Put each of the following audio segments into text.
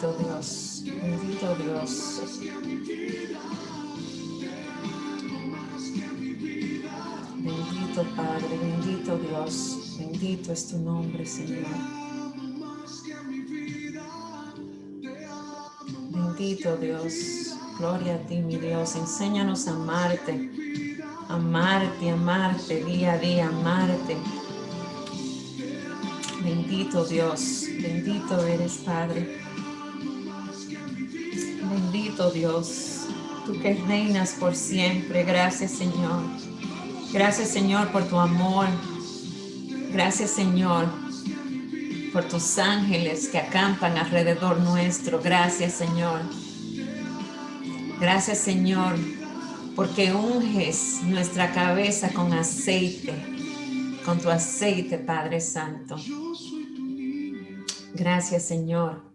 Bendito Dios, bendito Dios. Bendito Padre, bendito Dios, bendito es tu nombre, Señor. Bendito Dios, gloria a ti, mi Dios. Enséñanos a amarte, amarte, amarte, día a día, amarte. Bendito Dios, bendito eres, Padre. Bendito Dios, tú que reinas por siempre. Gracias, Señor. Gracias, Señor, por tu amor. Gracias, Señor, por tus ángeles que acampan alrededor nuestro. Gracias, Señor. Gracias, Señor, porque unges nuestra cabeza con aceite, con tu aceite, Padre Santo. Gracias, Señor.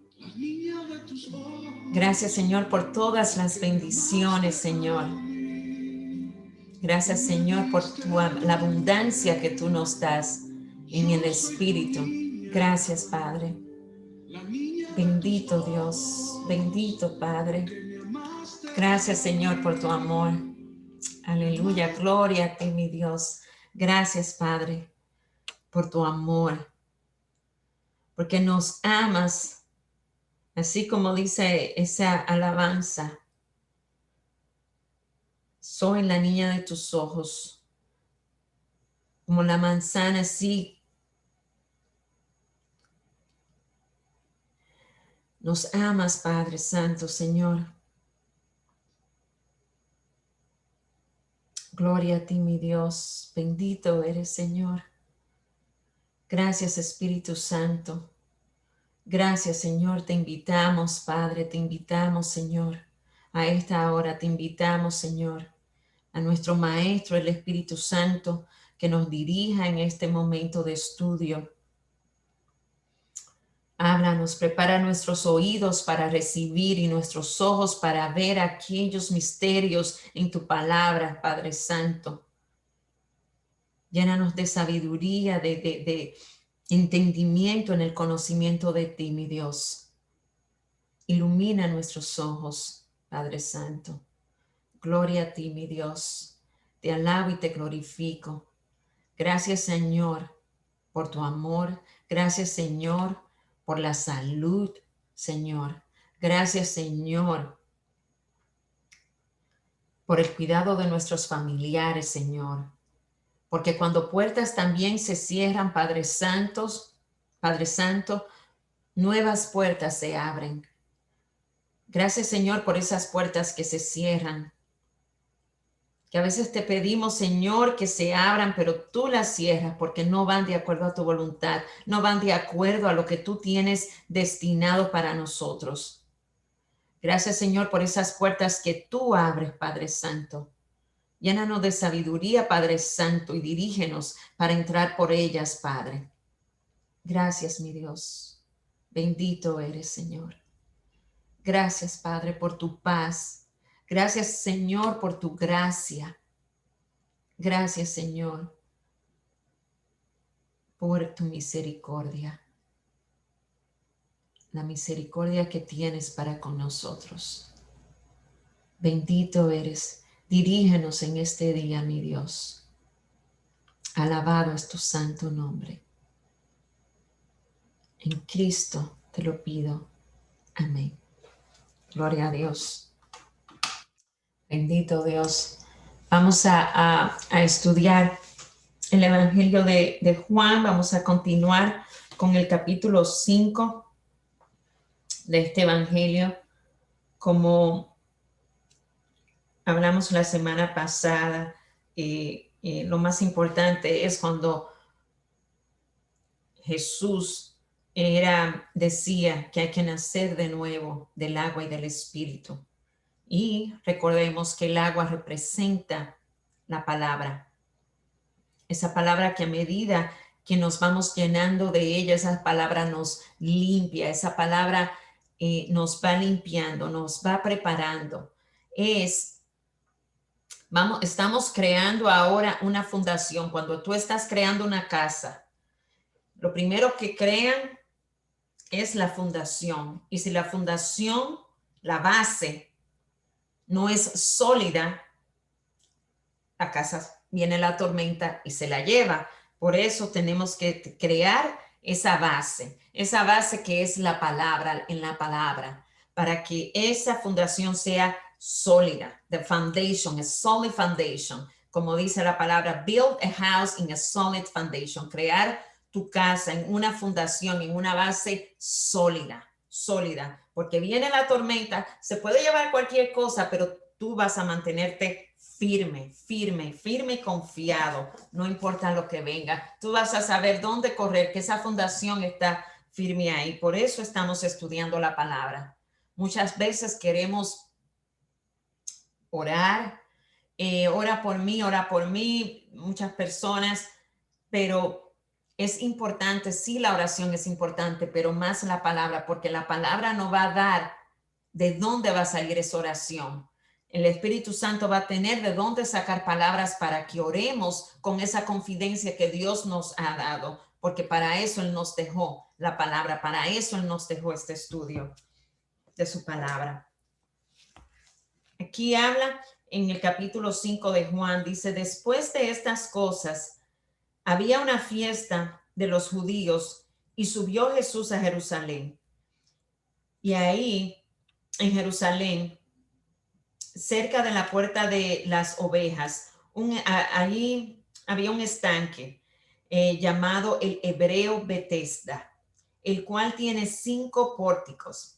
Gracias, Señor, por todas las bendiciones, Señor. Gracias, Señor, por la abundancia que tú nos das en el Espíritu. Gracias, Padre. Bendito Dios, bendito Padre. Gracias, Señor, por tu amor. Aleluya, gloria a ti, mi Dios. Gracias, Padre, por tu amor, porque nos amas, así como dice esa alabanza. Soy la niña de tus ojos, como la manzana, así. Nos amas, Padre Santo, Señor. Gloria a ti, mi Dios. Bendito eres, Señor. Gracias, Espíritu Santo. Gracias, Señor. Te invitamos, Padre. Te invitamos, Señor. A esta hora te invitamos, Señor, a nuestro Maestro, el Espíritu Santo, que nos dirija en este momento de estudio. Háblanos, prepara nuestros oídos para recibir y nuestros ojos para ver aquellos misterios en tu palabra, Padre Santo. Llénanos de sabiduría, de entendimiento en el conocimiento de ti, mi Dios. Ilumina nuestros ojos, Padre Santo. Gloria a ti, mi Dios. Te alabo y te glorifico. Gracias, Señor, por tu amor. Gracias, Señor, por la salud, Señor. Gracias, Señor, por el cuidado de nuestros familiares, Señor. Porque cuando puertas también se cierran, Padre Santo, nuevas puertas se abren. Gracias, Señor, por esas puertas que se cierran. Que a veces te pedimos, Señor, que se abran, pero tú las cierras porque no van de acuerdo a tu voluntad, no van de acuerdo a lo que tú tienes destinado para nosotros. Gracias, Señor, por esas puertas que tú abres, Padre Santo. Llénanos de sabiduría, Padre Santo, y dirígenos para entrar por ellas, Padre. Gracias, mi Dios. Bendito eres, Señor. Gracias, Padre, por tu paz. Gracias, Señor, por tu gracia. Gracias, Señor, por tu misericordia. La misericordia que tienes para con nosotros. Bendito eres. Dirígenos en este día, mi Dios. Alabado es tu santo nombre. En Cristo te lo pido. Amén. Gloria a Dios. Bendito Dios. Vamos a estudiar el Evangelio de Juan. Vamos a continuar con el capítulo 5 de este Evangelio. Como hablamos la semana pasada, lo más importante es cuando Jesús decía que hay que nacer de nuevo del agua y del Espíritu. Y recordemos que el agua representa la palabra. Esa palabra que a medida que nos vamos llenando de ella, esa palabra nos limpia, esa palabra nos va limpiando, nos va preparando. Estamos creando ahora una fundación. Cuando tú estás creando una casa, lo primero que crean es la fundación. Y si la fundación, la base, no es sólida, la casa viene la tormenta y se la lleva. Por eso tenemos que crear esa base que es la palabra, en la palabra, para que esa fundación sea sólida. The foundation, a solid foundation. Como dice la palabra, build a house in a solid foundation. Crear tu casa en una fundación, en una base sólida, sólida. Porque viene la tormenta, se puede llevar cualquier cosa, pero tú vas a mantenerte firme, firme, firme y confiado. No importa lo que venga. Tú vas a saber dónde correr, que esa fundación está firme ahí. Por eso estamos estudiando la palabra. Muchas veces queremos orar, ora por mí, muchas personas, pero es importante, sí la oración es importante, pero más la palabra, porque la palabra nos va a dar de dónde va a salir esa oración. El Espíritu Santo va a tener de dónde sacar palabras para que oremos con esa confidencia que Dios nos ha dado, porque para eso Él nos dejó la palabra, para eso Él nos dejó este estudio de su palabra. Aquí habla en el capítulo 5 de Juan, dice, después de estas cosas, había una fiesta de los judíos y subió Jesús a Jerusalén. Y ahí, en Jerusalén, cerca de la puerta de las ovejas, allí había un estanque llamado el hebreo Betesda, el cual tiene 5 pórticos.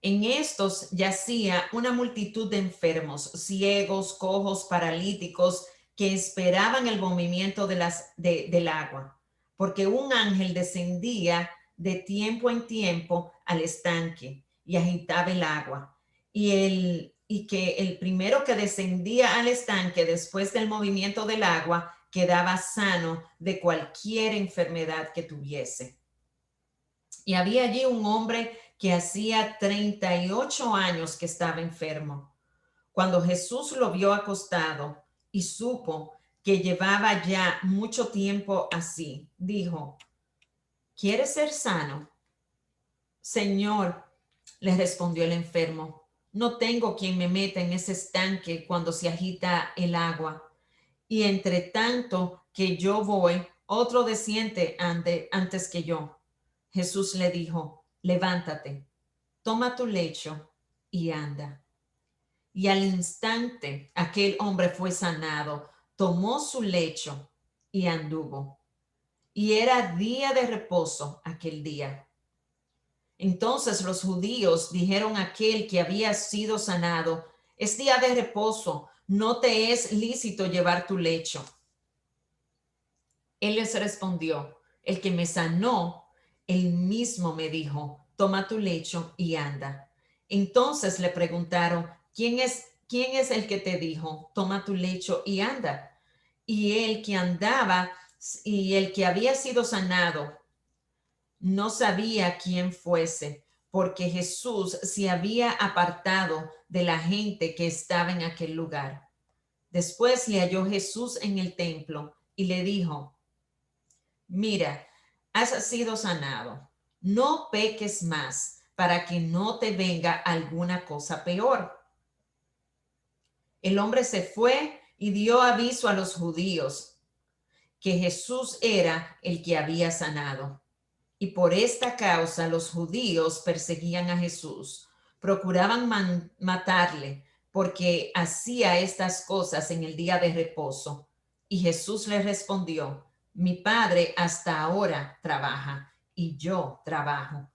En estos yacía una multitud de enfermos, ciegos, cojos, paralíticos, que esperaban el movimiento del agua, porque un ángel descendía de tiempo en tiempo al estanque y agitaba el agua. Y que el primero que descendía al estanque después del movimiento del agua quedaba sano de cualquier enfermedad que tuviese. Y había allí un hombre que hacía 38 años que estaba enfermo. Cuando Jesús lo vio acostado y supo que llevaba ya mucho tiempo así, dijo, ¿quieres ser sano? Señor, le respondió el enfermo, no tengo quien me meta en ese estanque cuando se agita el agua. Y entre tanto que yo voy, otro desciende antes que yo. Jesús le dijo, levántate, toma tu lecho y anda. Y al instante aquel hombre fue sanado, tomó su lecho y anduvo. Y era día de reposo aquel día. Entonces los judíos dijeron a aquel que había sido sanado, es día de reposo, no te es lícito llevar tu lecho. Él les respondió, el que me sanó, él mismo me dijo, toma tu lecho y anda. Entonces le preguntaron, ¿quién es el que te dijo, toma tu lecho y anda? Y el que andaba y el que había sido sanado no sabía quién fuese, porque Jesús se había apartado de la gente que estaba en aquel lugar. Después le halló Jesús en el templo y le dijo, mira, has sido sanado, no peques más para que no te venga alguna cosa peor. El hombre se fue y dio aviso a los judíos que Jesús era el que había sanado. Y por esta causa los judíos perseguían a Jesús, procuraban matarle porque hacía estas cosas en el día de reposo. Y Jesús les respondió, mi Padre hasta ahora trabaja y yo trabajo.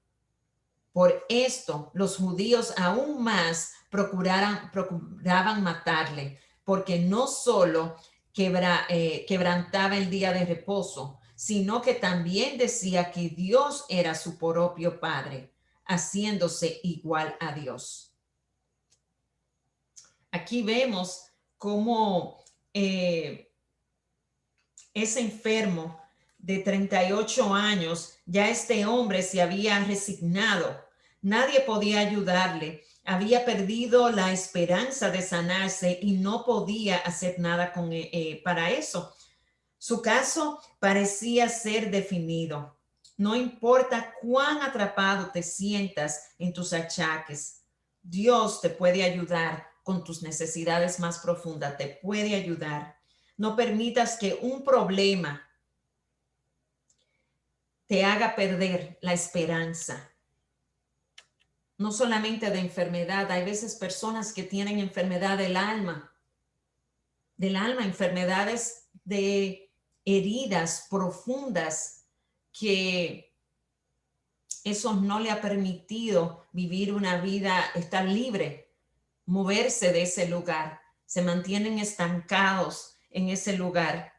Por esto los judíos aún más procuraban matarle, porque no solo quebrantaba el día de reposo, sino que también decía que Dios era su propio Padre, haciéndose igual a Dios. Aquí vemos cómo ese enfermo de 38 años, ya este hombre se había resignado. Nadie podía ayudarle. Había perdido la esperanza de sanarse y no podía hacer nada para eso. Su caso parecía ser definido. No importa cuán atrapado te sientas en tus achaques, Dios te puede ayudar con tus necesidades más profundas, te puede ayudar. No permitas que un problema te haga perder la esperanza. No solamente de enfermedad, hay veces personas que tienen enfermedad del alma, enfermedades de heridas profundas que eso no le ha permitido vivir una vida, estar libre, moverse de ese lugar. Se mantienen estancados en ese lugar.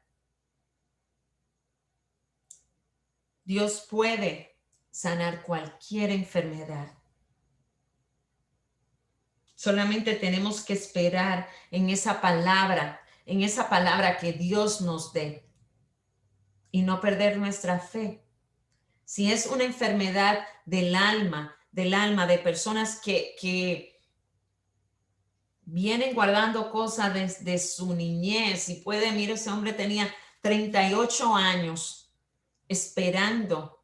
Dios puede sanar cualquier enfermedad. Solamente tenemos que esperar en esa palabra que Dios nos dé y no perder nuestra fe. Si es una enfermedad del alma, de personas que vienen guardando cosas desde su niñez y puede, mire, ese hombre tenía 38 años esperando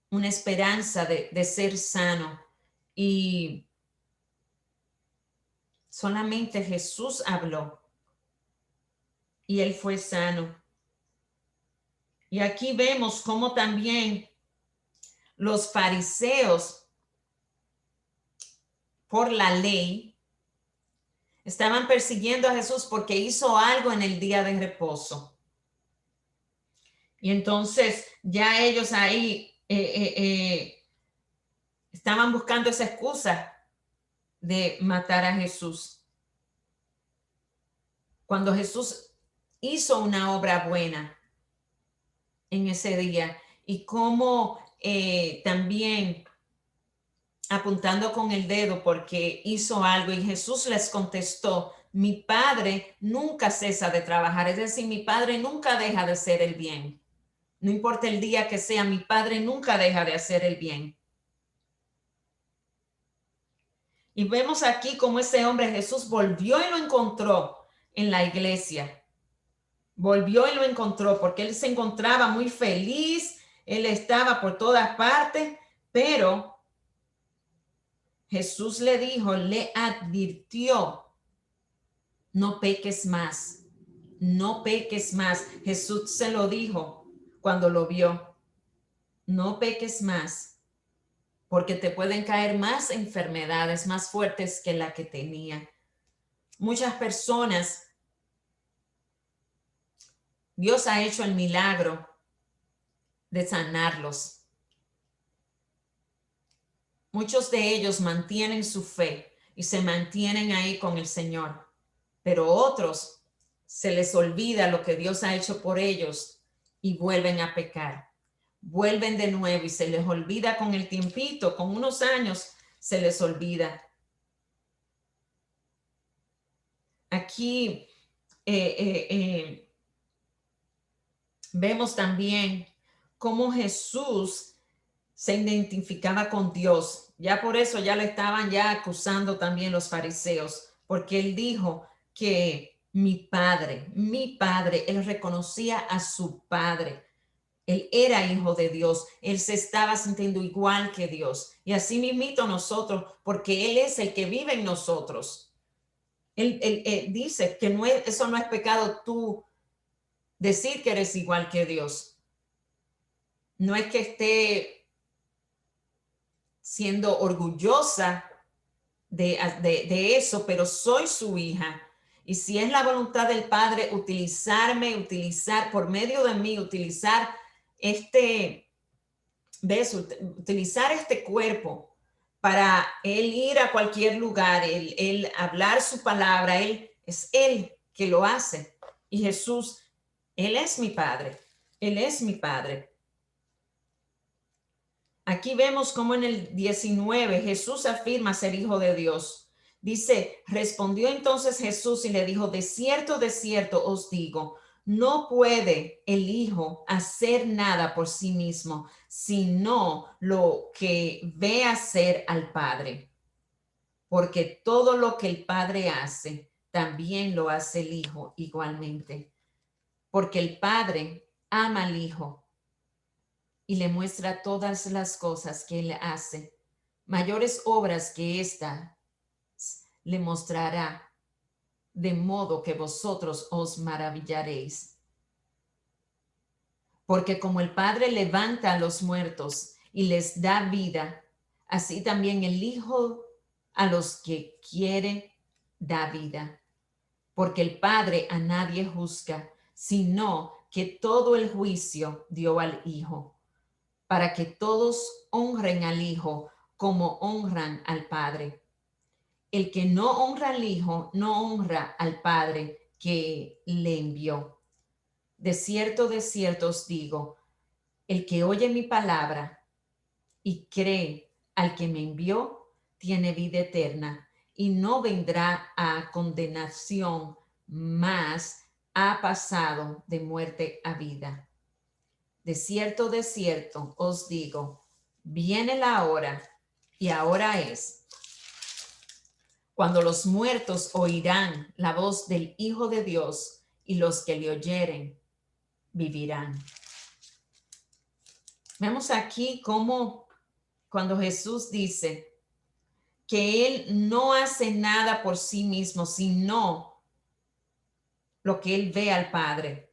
una esperanza de ser sano y solamente Jesús habló y él fue sano. Y aquí vemos cómo también los fariseos, por la ley, estaban persiguiendo a Jesús porque hizo algo en el día de reposo. Y entonces ya ellos ahí estaban buscando esa excusa de matar a Jesús. Cuando Jesús hizo una obra buena en ese día y cómo también apuntando con el dedo porque hizo algo y Jesús les contestó, mi Padre nunca cesa de trabajar, es decir, mi Padre nunca deja de hacer el bien. No importa el día que sea, mi Padre nunca deja de hacer el bien. Y vemos aquí cómo ese hombre Jesús volvió y lo encontró en la iglesia. Volvió y lo encontró porque él se encontraba muy feliz, él estaba por todas partes, pero Jesús le dijo, le advirtió, no peques más, no peques más. Jesús se lo dijo cuando lo vio, no peques más, porque te pueden caer más enfermedades más fuertes que la que tenía. Muchas personas, Dios ha hecho el milagro de sanarlos. Muchos de ellos mantienen su fe y se mantienen ahí con el Señor, pero otros se les olvida lo que Dios ha hecho por ellos y vuelven a pecar. Vuelven de nuevo y se les olvida con el tiempito, con unos años, se les olvida. Aquí vemos también cómo Jesús se identificaba con Dios. Ya por eso ya le estaban ya acusando también los fariseos, porque él dijo que mi padre, él reconocía a su padre. Él era hijo de Dios, él se estaba sintiendo igual que Dios. Y así mismito nosotros, porque él es el que vive en nosotros. Él dice que eso no es pecado tú decir que eres igual que Dios. No es que esté siendo orgullosa de eso, pero soy su hija. Y si es la voluntad del Padre utilizar por medio de mí, utilizar utilizar este cuerpo para él ir a cualquier lugar, él hablar su palabra, es él que lo hace. Y Jesús, él es mi Padre, él es mi Padre. Aquí vemos como en el 19 Jesús afirma ser hijo de Dios. Dice, respondió entonces Jesús y le dijo, de cierto os digo, no puede el Hijo hacer nada por sí mismo, sino lo que ve hacer al Padre. Porque todo lo que el Padre hace, también lo hace el Hijo igualmente. Porque el Padre ama al Hijo y le muestra todas las cosas que él hace. Mayores obras que esta le mostrará, de modo que vosotros os maravillaréis. Porque como el Padre levanta a los muertos y les da vida, así también el Hijo a los que quiere da vida. Porque el Padre a nadie juzga, sino que todo el juicio dio al Hijo, para que todos honren al Hijo como honran al Padre. El que no honra al Hijo, no honra al Padre que le envió. De cierto os digo, el que oye mi palabra y cree al que me envió, tiene vida eterna y no vendrá a condenación, mas ha pasado de muerte a vida. De cierto os digo, viene la hora, y ahora es, cuando los muertos oirán la voz del Hijo de Dios, y los que le oyeren vivirán. Vemos aquí cómo cuando Jesús dice que Él no hace nada por sí mismo, sino lo que Él ve al Padre.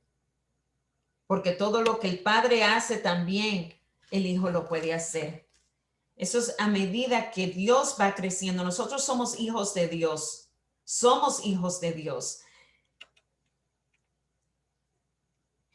Porque todo lo que el Padre hace también el Hijo lo puede hacer. Eso es a medida que Dios va creciendo. Nosotros somos hijos de Dios. Somos hijos de Dios.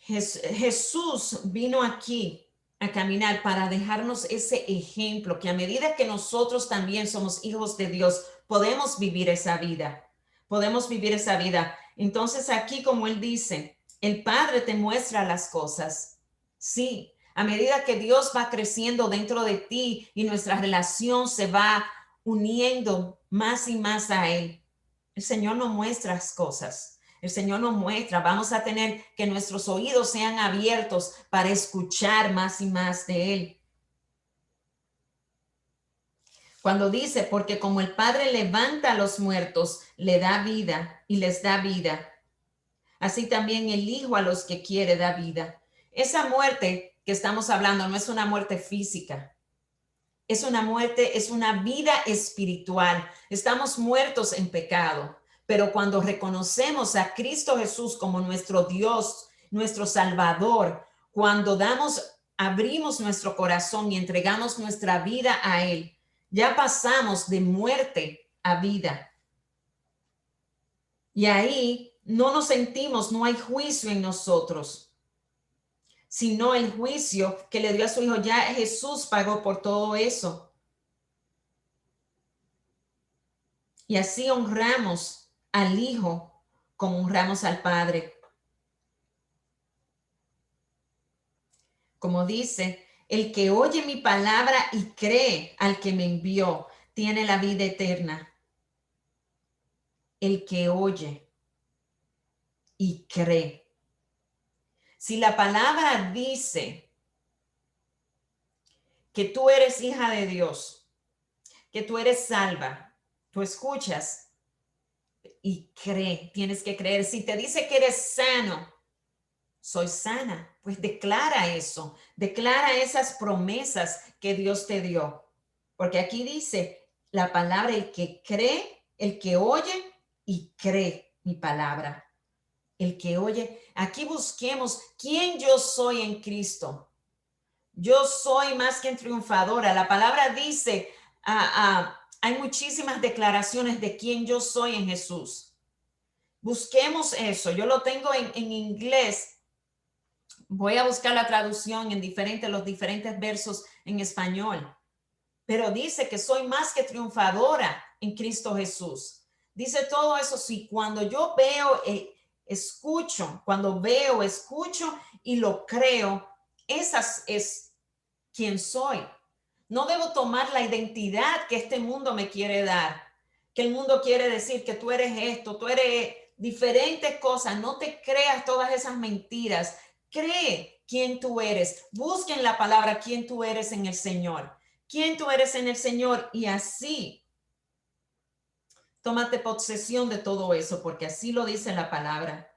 Jesús vino aquí a caminar para dejarnos ese ejemplo, que a medida que nosotros también somos hijos de Dios, podemos vivir esa vida. Podemos vivir esa vida. Entonces aquí, como Él dice, el Padre te muestra las cosas. Sí, a medida que Dios va creciendo dentro de ti y nuestra relación se va uniendo más y más a Él, el Señor nos muestra las cosas. El Señor nos muestra, vamos a tener que nuestros oídos sean abiertos para escuchar más y más de Él. Cuando dice, porque como el Padre levanta a los muertos, le da vida y les da vida, así también el Hijo a los que quiere da vida. Esa muerte que estamos hablando no es una muerte física, es una muerte, es una vida espiritual. Estamos muertos en pecado. Pero cuando reconocemos a Cristo Jesús como nuestro Dios, nuestro Salvador, cuando abrimos nuestro corazón y entregamos nuestra vida a Él, ya pasamos de muerte a vida. Y ahí no nos sentimos, no hay juicio en nosotros, sino el juicio que le dio a su Hijo. Ya Jesús pagó por todo eso. Y así honramos al Hijo como honramos al Padre. Como dice, el que oye mi palabra y cree al que me envió, tiene la vida eterna. El que oye y cree. Si la palabra dice que tú eres hija de Dios, que tú eres salva, tú escuchas y cree, tienes que creer. Si te dice que eres sano, soy sana, pues declara eso, declara esas promesas que Dios te dio. Porque aquí dice la palabra, el que cree, el que oye y cree mi palabra. El que oye, aquí busquemos quién yo soy en Cristo. Yo soy más que triunfadora. La palabra dice, hay muchísimas declaraciones de quién yo soy en Jesús. Busquemos eso. Yo lo tengo en inglés. Voy a buscar la traducción en los diferentes versos en español. Pero dice que soy más que triunfadora en Cristo Jesús. Dice todo eso. Sí, cuando yo veo, escucho y lo creo, esa es quien soy. No debo tomar la identidad que este mundo me quiere dar, que el mundo quiere decir que tú eres esto, tú eres diferentes cosas. No te creas todas esas mentiras. Cree quién tú eres. Busca en la palabra quién tú eres en el Señor. Quién tú eres en el Señor, y así tómate posesión de todo eso, porque así lo dice la palabra.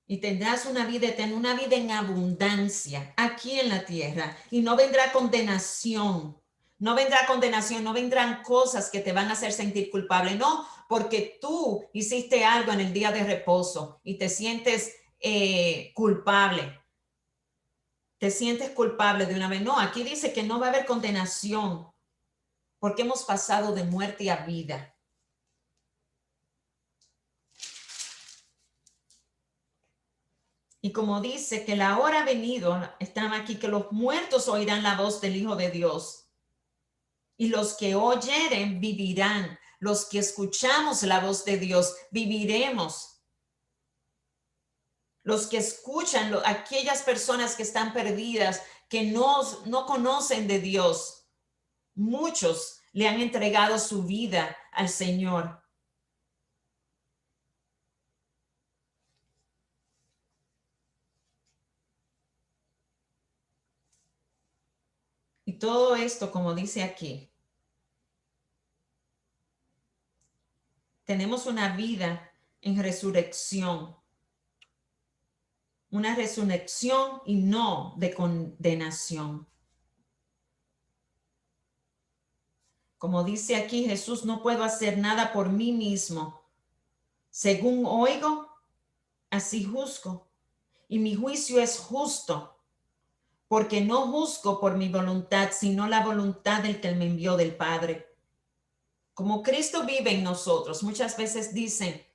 y tendrás una vida eterna, una vida en abundancia aquí en la tierra, y no vendrá condenación. No vendrá condenación, no vendrán cosas que te van a hacer sentir culpable, no, porque tú hiciste algo en el día de reposo y te sientes culpable. Te sientes culpable de una vez. No, aquí dice que no va a haber condenación porque hemos pasado de muerte a vida. Y como dice que la hora ha venido, están aquí, que los muertos oirán la voz del Hijo de Dios. Y los que oyeren vivirán. Los que escuchamos la voz de Dios viviremos. Los que escuchan, aquellas personas que están perdidas, que no conocen de Dios, muchos le han entregado su vida al Señor. Y todo esto, como dice aquí, tenemos una vida en resurrección. Una resurrección y no de condenación. Como dice aquí Jesús, no puedo hacer nada por mí mismo. Según oigo, así juzgo. Y mi juicio es justo, porque no juzgo por mi voluntad, sino la voluntad del que me envió, del Padre. Como Cristo vive en nosotros, muchas veces dicen,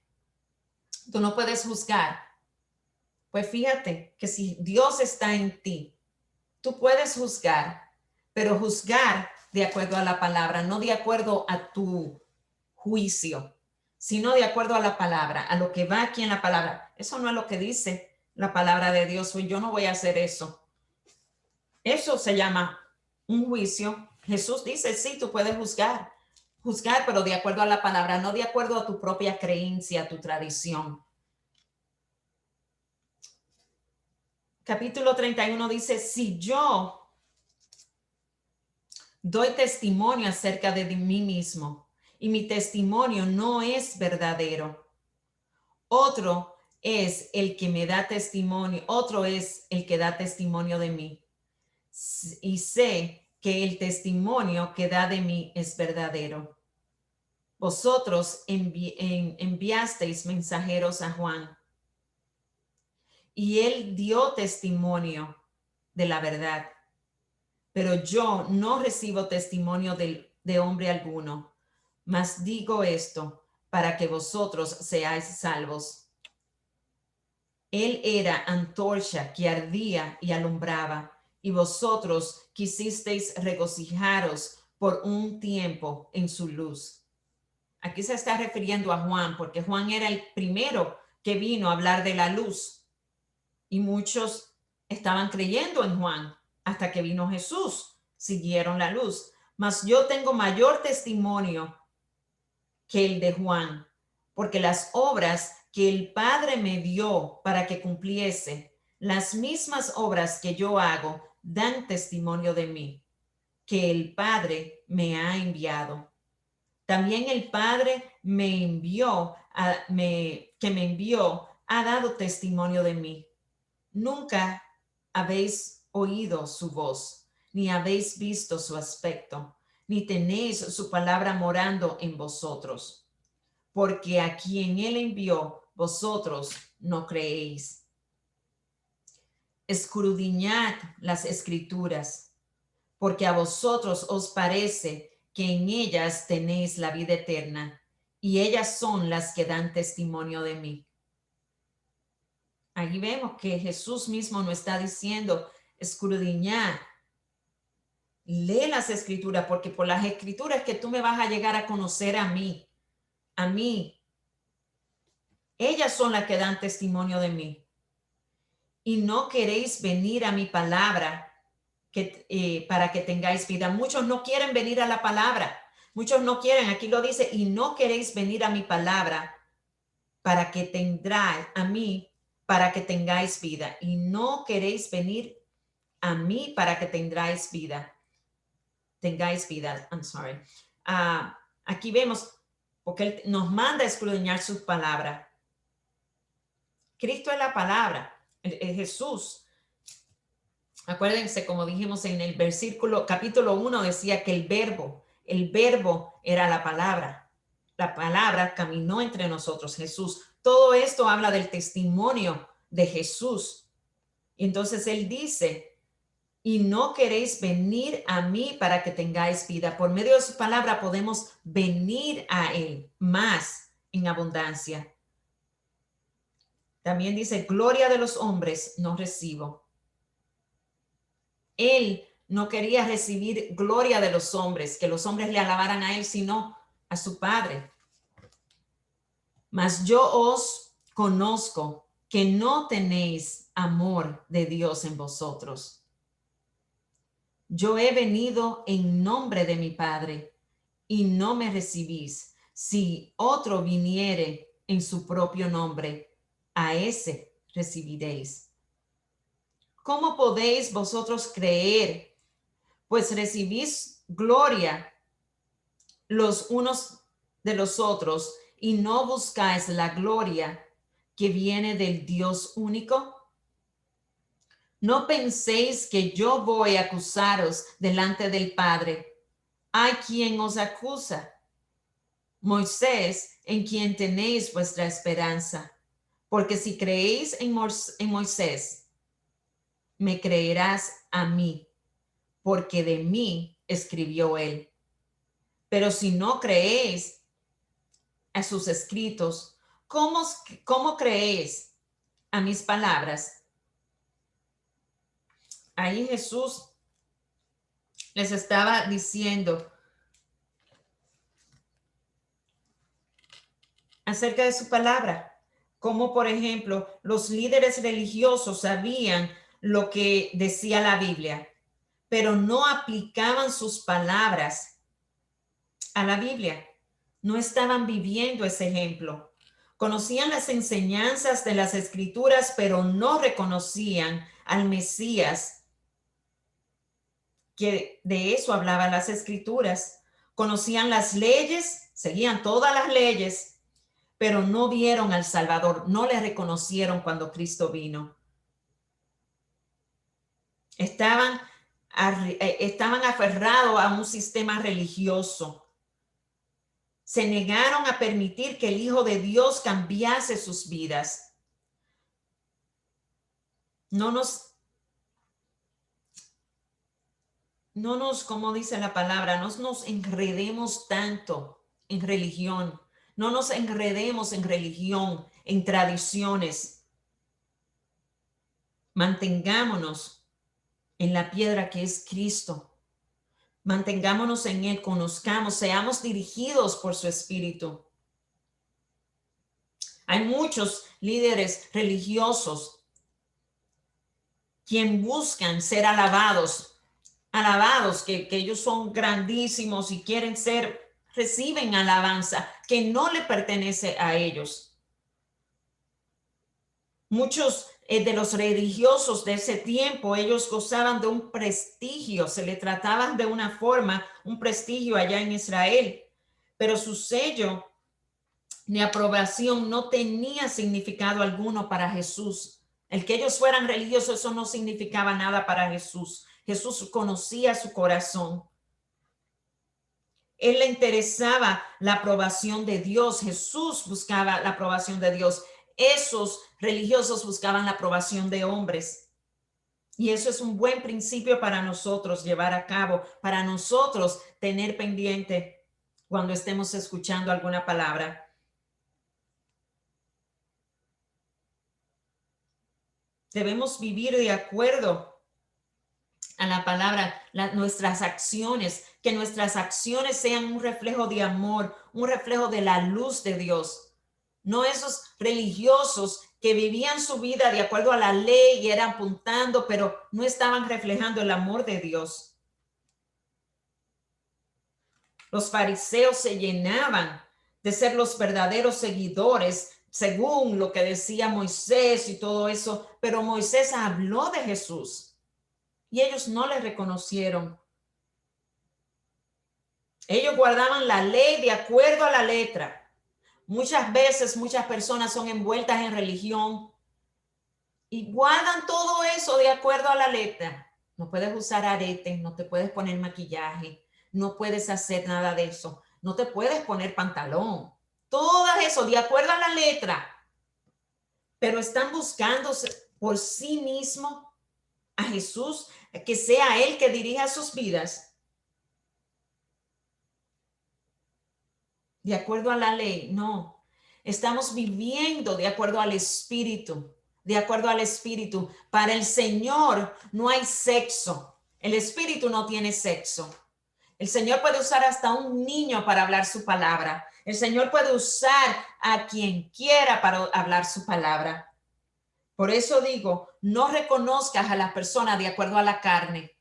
tú no puedes juzgar. Pues fíjate que si Dios está en ti, tú puedes juzgar, pero juzgar de acuerdo a la palabra, no de acuerdo a tu juicio, sino de acuerdo a la palabra, a lo que va aquí en la palabra. Eso no es lo que dice la palabra de Dios. Yo no voy a hacer eso. Eso se llama un juicio. Jesús dice, sí, tú puedes juzgar, pero de acuerdo a la palabra, no de acuerdo a tu propia creencia, a tu tradición. Capítulo 31 dice, si yo doy testimonio acerca de mí mismo y mi testimonio no es verdadero, otro es el que me da testimonio, otro es el que da testimonio de mí. Y sé que el testimonio que da de mí es verdadero. Vosotros enviasteis mensajeros a Juan y él dio testimonio de la verdad, pero yo no recibo testimonio de hombre alguno, mas digo esto para que vosotros seáis salvos. Él era antorcha que ardía y alumbraba, y vosotros quisisteis regocijaros por un tiempo en su luz. Aquí se está refiriendo a Juan, porque Juan era el primero que vino a hablar de la luz, y muchos estaban creyendo en Juan hasta que vino Jesús, siguieron la luz. Mas yo tengo mayor testimonio que el de Juan, porque las obras que el Padre me dio para que cumpliese, las mismas obras que yo hago, dan testimonio de mí, que el Padre me ha enviado. También el Padre que me envió, ha dado testimonio de mí. Nunca habéis oído su voz, ni habéis visto su aspecto, ni tenéis su palabra morando en vosotros, porque a quien él envió, vosotros no creéis. Escudriñad las escrituras, porque a vosotros os parece que en ellas tenéis la vida eterna, y ellas son las que dan testimonio de mí. Aquí vemos que Jesús mismo nos está diciendo, escudriñad, lee las escrituras, porque por las escrituras que tú me vas a llegar a conocer a mí. Ellas son las que dan testimonio de mí. Y no queréis venir a mi palabra para que tengáis vida. Muchos no quieren venir a la palabra. Muchos no quieren, aquí lo dice, y no queréis venir a mi palabra para que tendráis a mí, para que tengáis vida. Y no queréis venir a mí para que tengáis vida. Tengáis vida, I'm sorry. Aquí vemos, porque él nos manda a escudriñar sus palabras. Cristo es la palabra, Jesús. Acuérdense, como dijimos en el versículo, capítulo 1, decía que el verbo era la palabra. La palabra caminó entre nosotros, Jesús. Todo esto habla del testimonio de Jesús. Y entonces él dice, y no queréis venir a mí para que tengáis vida. Por medio de su palabra podemos venir a él más en abundancia. También dice, gloria de los hombres no recibo. Él no quería recibir gloria de los hombres, que los hombres le alabaran a él, sino a su Padre. Mas yo os conozco que no tenéis amor de Dios en vosotros. Yo he venido en nombre de mi Padre y no me recibís. Si otro viniere en su propio nombre, a ese recibiréis. ¿Cómo podéis vosotros creer? Pues recibís gloria los unos de los otros y no buscáis la gloria que viene del Dios único. No penséis que yo voy a acusaros delante del Padre. Hay quien os acusa, Moisés, en quien tenéis vuestra esperanza. Porque si creéis en Moisés, me creerás a mí, porque de mí escribió él. Pero si no creéis a sus escritos, ¿cómo creéis a mis palabras? Ahí Jesús les estaba diciendo acerca de su palabra, como por ejemplo los líderes religiosos sabían lo que decía la Biblia, pero no aplicaban sus palabras a la Biblia. No estaban viviendo ese ejemplo. Conocían las enseñanzas de las Escrituras, pero no reconocían al Mesías, que de eso hablaban las Escrituras. Conocían las leyes, seguían todas las leyes, pero no vieron al Salvador, no le reconocieron cuando Cristo vino. Estaban aferrados a un sistema religioso. Se negaron a permitir que el Hijo de Dios cambiase sus vidas. No nos, como dice la palabra, no nos enredemos tanto en religión. No nos enredemos en religión, en tradiciones. Mantengámonos en la piedra que es Cristo. Mantengámonos en él, conozcamos, seamos dirigidos por su espíritu. Hay muchos líderes religiosos quien buscan ser alabados, que ellos son grandísimos y quieren reciben alabanza que no le pertenece a ellos. Muchos de los religiosos de ese tiempo, ellos gozaban de un prestigio, se le trataban de una forma, un prestigio allá en Israel, pero su sello de aprobación no tenía significado alguno para Jesús. El que ellos fueran religiosos, eso no significaba nada para Jesús. Jesús conocía su corazón. Él le interesaba la aprobación de Dios. Jesús buscaba la aprobación de Dios. Esos religiosos buscaban la aprobación de hombres. Y eso es un buen principio para nosotros llevar a cabo, para nosotros tener pendiente cuando estemos escuchando alguna palabra. Debemos vivir de acuerdo a la palabra, nuestras acciones, que nuestras acciones sean un reflejo de amor, un reflejo de la luz de Dios. No esos religiosos que vivían su vida de acuerdo a la ley y eran apuntando, pero no estaban reflejando el amor de Dios. Los fariseos se llenaban de ser los verdaderos seguidores según lo que decía Moisés y todo eso, pero Moisés habló de Jesús y ellos no le reconocieron. Ellos guardaban la ley de acuerdo a la letra. Muchas veces muchas personas son envueltas en religión y guardan todo eso de acuerdo a la letra. No puedes usar aretes, no te puedes poner maquillaje, no puedes hacer nada de eso, no te puedes poner pantalón. Todo eso de acuerdo a la letra, pero están buscando por sí mismo a Jesús, que sea Él que dirija sus vidas de acuerdo a la ley. No, estamos viviendo de acuerdo al Espíritu, de acuerdo al Espíritu. Para el Señor no hay sexo. El Espíritu no tiene sexo. El Señor puede usar hasta un niño para hablar su palabra. El Señor puede usar a quien quiera para hablar su palabra. Por eso digo, no reconozcas a la persona de acuerdo a la carne.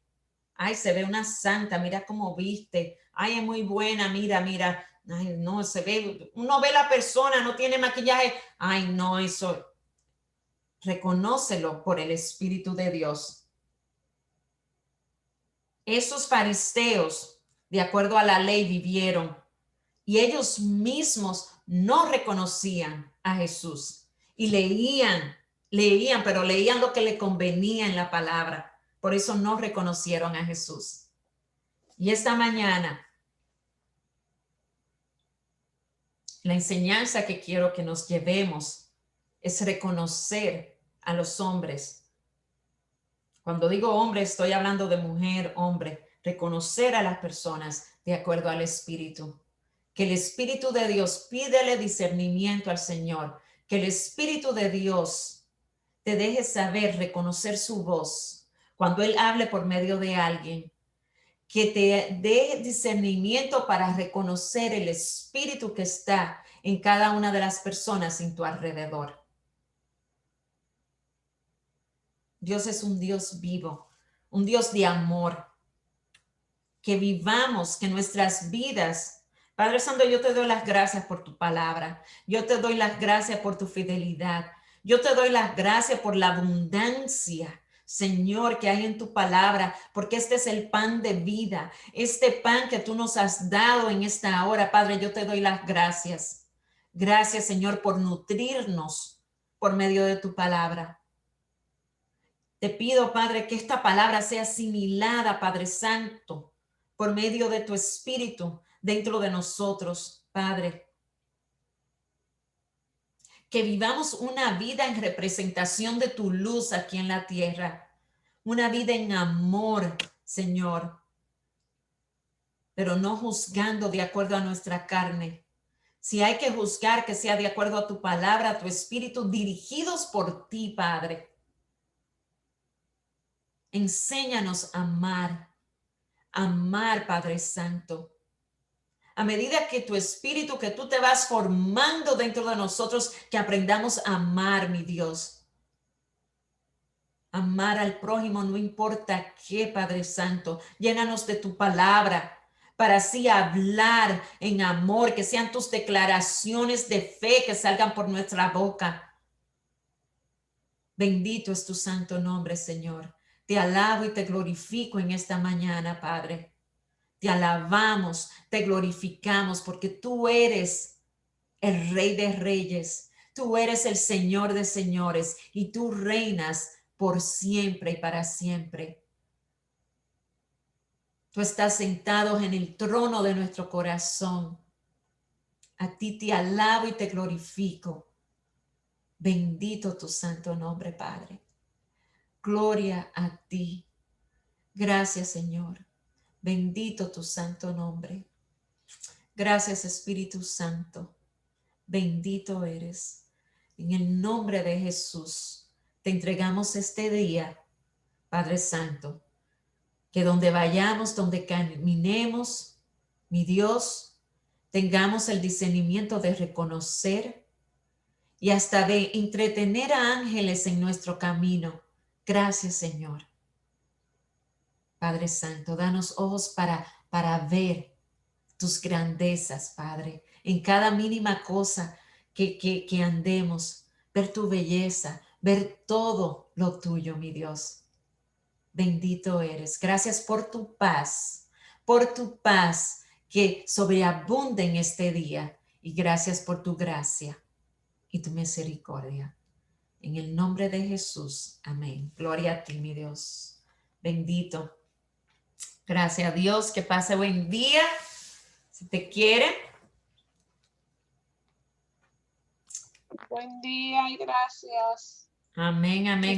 Ay, se ve una santa, mira cómo viste. Ay, es muy buena, mira, mira. Ay, no, se ve, uno ve la persona, no tiene maquillaje. Ay, no, eso. Reconócelo por el Espíritu de Dios. Esos fariseos, de acuerdo a la ley, vivieron y ellos mismos no reconocían a Jesús y leían, pero leían lo que le convenía en la palabra. Por eso no reconocieron a Jesús. Y esta mañana, la enseñanza que quiero que nos llevemos es reconocer a los hombres. Cuando digo hombre, estoy hablando de mujer, hombre. Reconocer a las personas de acuerdo al Espíritu. Que el Espíritu de Dios, pídele discernimiento al Señor. Que el Espíritu de Dios te deje saber, reconocer su voz cuando Él hable por medio de alguien. Que te dé discernimiento para reconocer el Espíritu que está en cada una de las personas en tu alrededor. Dios es un Dios vivo, un Dios de amor. Que vivamos, que nuestras vidas, Padre Santo, yo te doy las gracias por tu palabra. Yo te doy las gracias por tu fidelidad. Yo te doy las gracias por la abundancia, Señor, que hay en tu palabra, porque este es el pan de vida, este pan que tú nos has dado en esta hora, Padre, yo te doy las gracias. Gracias, Señor, por nutrirnos por medio de tu palabra. Te pido, Padre, que esta palabra sea asimilada, Padre Santo, por medio de tu Espíritu dentro de nosotros, Padre. Que vivamos una vida en representación de tu luz aquí en la tierra, una vida en amor, Señor, pero no juzgando de acuerdo a nuestra carne. Si hay que juzgar, que sea de acuerdo a tu palabra, a tu Espíritu, dirigidos por ti, Padre. Enséñanos a amar, Padre Santo. A medida que tu Espíritu, que tú te vas formando dentro de nosotros, que aprendamos a amar, mi Dios. Amar al prójimo, no importa qué, Padre Santo. Llénanos de tu palabra para así hablar en amor, que sean tus declaraciones de fe que salgan por nuestra boca. Bendito es tu santo nombre, Señor. Te alabo y te glorifico en esta mañana, Padre. Te alabamos, te glorificamos porque tú eres el Rey de Reyes. Tú eres el Señor de Señores y tú reinas por siempre y para siempre. Tú estás sentado en el trono de nuestro corazón. A ti te alabo y te glorifico. Bendito tu santo nombre, Padre. Gloria a ti. Gracias, Señor. Bendito tu santo nombre. Gracias, Espíritu Santo. Bendito eres. En el nombre de Jesús, te entregamos este día, Padre Santo, que donde vayamos, donde caminemos, mi Dios, tengamos el discernimiento de reconocer y hasta de entretener a ángeles en nuestro camino. Gracias, Señor. Padre Santo, danos ojos para ver tus grandezas, Padre, en cada mínima cosa que andemos, ver tu belleza, ver todo lo tuyo, mi Dios. Bendito eres. Gracias por tu paz que sobreabunda en este día. Y gracias por tu gracia y tu misericordia. En el nombre de Jesús. Amén. Gloria a ti, mi Dios. Bendito. Gracias a Dios. Que pase buen día. Si te quiere. Buen día y gracias. Amén, amén.